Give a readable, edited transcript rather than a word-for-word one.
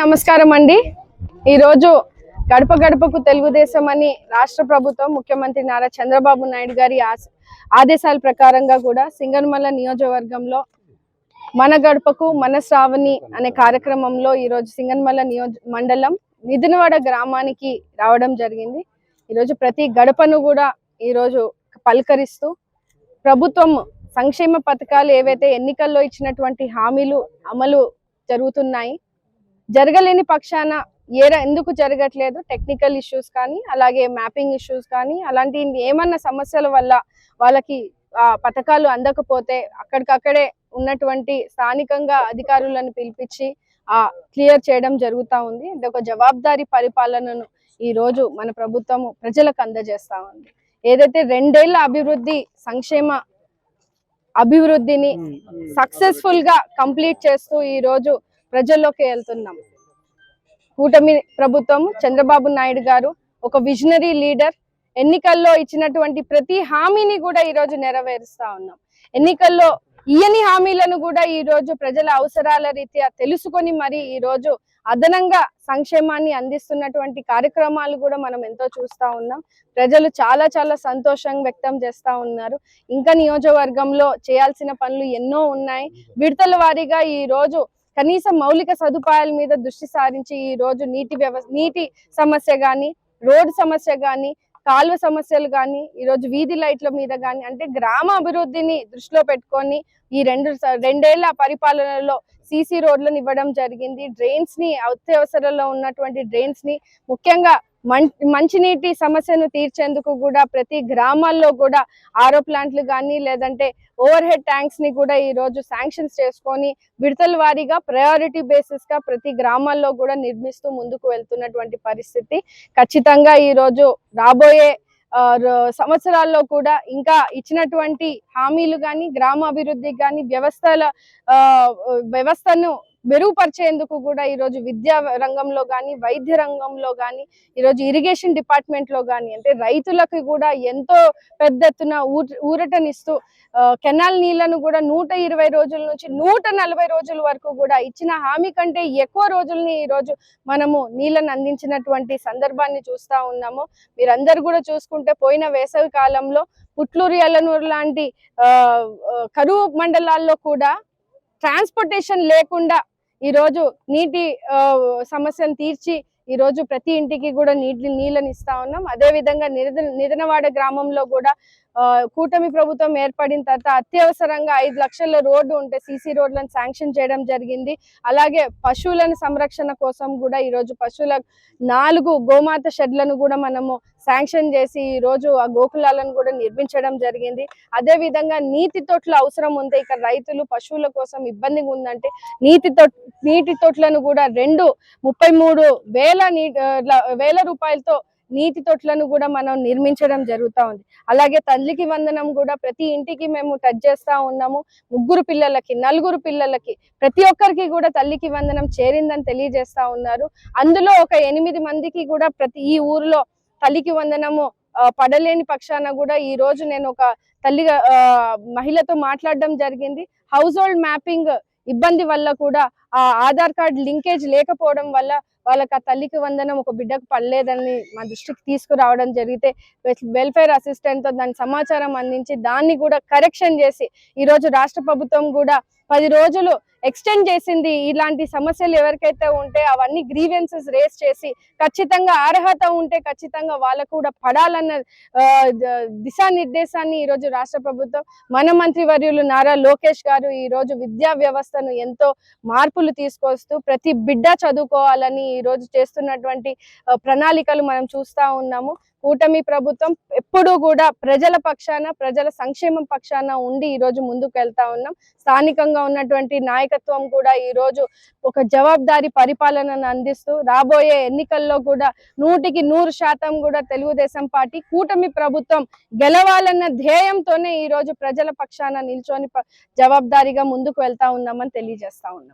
నమస్కారం అండి. ఈరోజు గడప గడపకు తెలుగుదేశం అని రాష్ట్ర ప్రభుత్వం ముఖ్యమంత్రి నారా చంద్రబాబు నాయుడు గారి ఆదేశాల ప్రకారంగా కూడా సింగనమల నియోజకవర్గంలో మన గడపకు మన శ్రావణి అనే కార్యక్రమంలో ఈరోజు సింగనమల మండలం నిదినవాడ గ్రామానికి రావడం జరిగింది. ఈరోజు ప్రతి గడపను కూడా ఈరోజు పలకరిస్తూ ప్రభుత్వం సంక్షేమ పథకాలు ఏవైతే ఎన్నికల్లో ఇచ్చినటువంటి హామీలు అమలు జరుగుతున్నాయి, జరగలేని పక్షాన ఎందుకు జరగట్లేదు, టెక్నికల్ ఇష్యూస్ కానీ అలాగే మ్యాపింగ్ ఇష్యూస్ కానీ అలాంటి ఏమన్నా సమస్యల వల్ల వాళ్ళకి పథకాలు అందకపోతే అక్కడికక్కడే ఉన్నటువంటి స్థానికంగా అధికారులను పిలిపించి క్లియర్ చేయడం జరుగుతూ ఉంది. ఇది ఒక జవాబుదారీ పరిపాలనను ఈ రోజు మన ప్రభుత్వము ప్రజలకు అందజేస్తా ఉంది. ఏదైతే 2 ఏళ్ల అభివృద్ధి సంక్షేమ అభివృద్ధిని సక్సెస్ఫుల్ గా కంప్లీట్ చేస్తూ ఈ రోజు ప్రజల్లోకి వెళ్తున్నాం. కూటమి ప్రభుత్వం చంద్రబాబు నాయుడు గారు ఒక విజనరీ లీడర్. ఎన్నికల్లో ఇచ్చినటువంటి ప్రతి హామీని కూడా ఈ రోజు నెరవేరుస్తా ఉన్నాం. ఎన్నికల్లో ఇయని హామీలను కూడా ఈ రోజు ప్రజల అవసరాల రీత్యా తెలుసుకొని మరి ఈ రోజు అదనంగా సంక్షేమాన్ని అందిస్తున్నటువంటి కార్యక్రమాలు కూడా మనం ఎంతో చూస్తా ఉన్నాం. ప్రజలు చాలా చాలా సంతోషం వ్యక్తం చేస్తా ఉన్నారు. ఇంకా నియోజకవర్గంలో చేయాల్సిన పనులు ఎన్నో ఉన్నాయి. విడతల వారీగా ఈ రోజు కనీసం మౌలిక సదుపాయాల మీద దృష్టి సారించి ఈ రోజు నీటి సమస్య కానీ, రోడ్డు సమస్య కానీ, కాలువ సమస్యలు కానీ, ఈరోజు వీధి లైట్ల మీద కానీ, అంటే గ్రామ అభివృద్ధిని దృష్టిలో పెట్టుకొని ఈ 2 ఏళ్ల పరిపాలనలో సీసీ రోడ్లను ఇవ్వడం జరిగింది. డ్రైన్స్ ని, అత్యవసరంలో ఉన్నటువంటి డ్రైన్స్ ని, ముఖ్యంగా మంచినీటి సమస్యను తీర్చేందుకు కూడా ప్రతి గ్రామాల్లో కూడా ఆరో ప్లాంట్లు కానీ లేదంటే ఓవర్ హెడ్ ట్యాంక్స్ ని కూడా ఈ రోజు శాంక్షన్స్ చేసుకొని విడతల వారీగా ప్రయారిటీ బేసిస్ గా ప్రతి గ్రామాల్లో కూడా నిర్మిస్తూ ముందుకు వెళ్తున్నటువంటి పరిస్థితి. ఖచ్చితంగా ఈ రోజు రాబోయే సంవత్సరాల్లో కూడా ఇంకా ఇచ్చినటువంటి హామీలు కానీ, గ్రామ అభివృద్ధికి కానీ, వ్యవస్థను మెరుగుపరిచేందుకు కూడా ఈరోజు విద్యా రంగంలో కానీ, వైద్య రంగంలో కానీ, ఈరోజు ఇరిగేషన్ డిపార్ట్మెంట్ లో కానీ, అంటే రైతులకు కూడా ఎంతో పెద్ద ఎత్తున ఊరటనిస్తూ కెనాల్ నీళ్లను కూడా 120 రోజుల నుంచి 140 రోజుల వరకు కూడా ఇచ్చిన హామీ కంటే ఎక్కువ రోజుల్ని ఈ రోజు మనము నీళ్లను అందించినటువంటి సందర్భాన్ని చూస్తా ఉన్నాము. మీరందరూ కూడా చూసుకుంటే పోయిన వేసవి కాలంలో పుట్లూరు, ఎల్లనూరు లాంటి కరువు మండలాల్లో కూడా ట్రాన్స్పోర్టేషన్ లేకుండా ఈ రోజు నీటి సమస్యను తీర్చి ఈ రోజు ప్రతి ఇంటికి కూడా నీళ్ళని ఇస్తా ఉన్నాం. అదే విధంగా నిదనవాడ గ్రామంలో కూడా కూటమి ప్రభుత్వం ఏర్పడిన తర్వాత అత్యవసరంగా 5 లక్షల రోడ్డు ఉంటే సీసీ రోడ్లను శాంక్షన్ చేయడం జరిగింది. అలాగే పశువులను సంరక్షణ కోసం కూడా ఈ రోజు పశువుల 4 గోమాత షెడ్లను కూడా మనము శాంక్షన్ చేసి ఈ రోజు ఆ గోకులాలను కూడా నిర్మించడం జరిగింది. అదే విధంగా నీటి తొట్లు అవసరం ఉంది. ఇక్కడ రైతులు పశువుల కోసం ఇబ్బందిగా ఉందంటే నీటి తొట్లను కూడా 33,000 రూపాయలతో నీటి తొట్లను కూడా మనం నిర్మించడం జరుగుతూ ఉంది. అలాగే తల్లికి వందనం కూడా ప్రతి ఇంటికి మేము టచ్ చేస్తా ఉన్నాము. 3 పిల్లలకి, 4 పిల్లలకి, ప్రతి ఒక్కరికి కూడా తల్లికి వందనం చేరిందని తెలియజేస్తా ఉన్నారు. అందులో ఒక 8 మందికి కూడా ఈ ఊరిలో తల్లికి వందనము పడలేని పక్షాన కూడా ఈ రోజు నేను ఒక మహిళతో మాట్లాడడం జరిగింది. హౌస్ హోల్డ్ మ్యాపింగ్ ఇబ్బంది వల్ల కూడా ఆధార్ కార్డ్ లింకేజ్ లేకపోవడం వల్ల వాళ్ళకి ఆ తల్లికి వందనం ఒక బిడ్డకు పడలేదని మా దృష్టికి తీసుకురావడం జరిగితే వెల్ఫేర్ అసిస్టెంట్ తో దాని సమాచారం అందించి దాన్ని కూడా కరెక్షన్ చేసి ఈ రోజు రాష్ట్ర ప్రభుత్వం కూడా 10 రోజులు ఎక్స్టెండ్ చేసింది. ఇలాంటి సమస్యలు ఎవరికైతే ఉంటే అవన్నీ గ్రీవెన్సెస్ రేస్ చేసి ఖచ్చితంగా అర్హత ఉంటే ఖచ్చితంగా వాళ్ళకు కూడా పడాలన్న దిశానిర్దేశాన్ని ఈ రోజు రాష్ట్ర ప్రభుత్వం మన మంత్రివర్యులు నారా లోకేష్ గారు ఈ రోజు విద్యా వ్యవస్థను ఎంతో మార్పులు తీసుకొస్తూ ప్రతి బిడ్డ చదువుకోవాలని ఈ రోజు చేస్తున్నటువంటి ప్రణాళికలు మనం చూస్తా ఉన్నాము. కూటమి ప్రభుత్వం ఎప్పుడూ కూడా ప్రజల పక్షాన, ప్రజల సంక్షేమం పక్షాన ఉండి ఈ రోజు ముందుకు వెళ్తా ఉన్నాం. స్థానికంగా ఉన్నటువంటి నాయకత్వం కూడా ఈ రోజు ఒక జవాబుదారీ పరిపాలనను అందిస్తూ రాబోయే ఎన్నికల్లో కూడా 100% కూడా తెలుగుదేశం పార్టీ కూటమి ప్రభుత్వం గెలవాలన్న ధ్యేయంతోనే ఈ రోజు ప్రజల పక్షాన నిల్చొని జవాబుదారీగా ముందుకు వెళ్తా ఉన్నామని తెలియజేస్తా ఉన్నాం.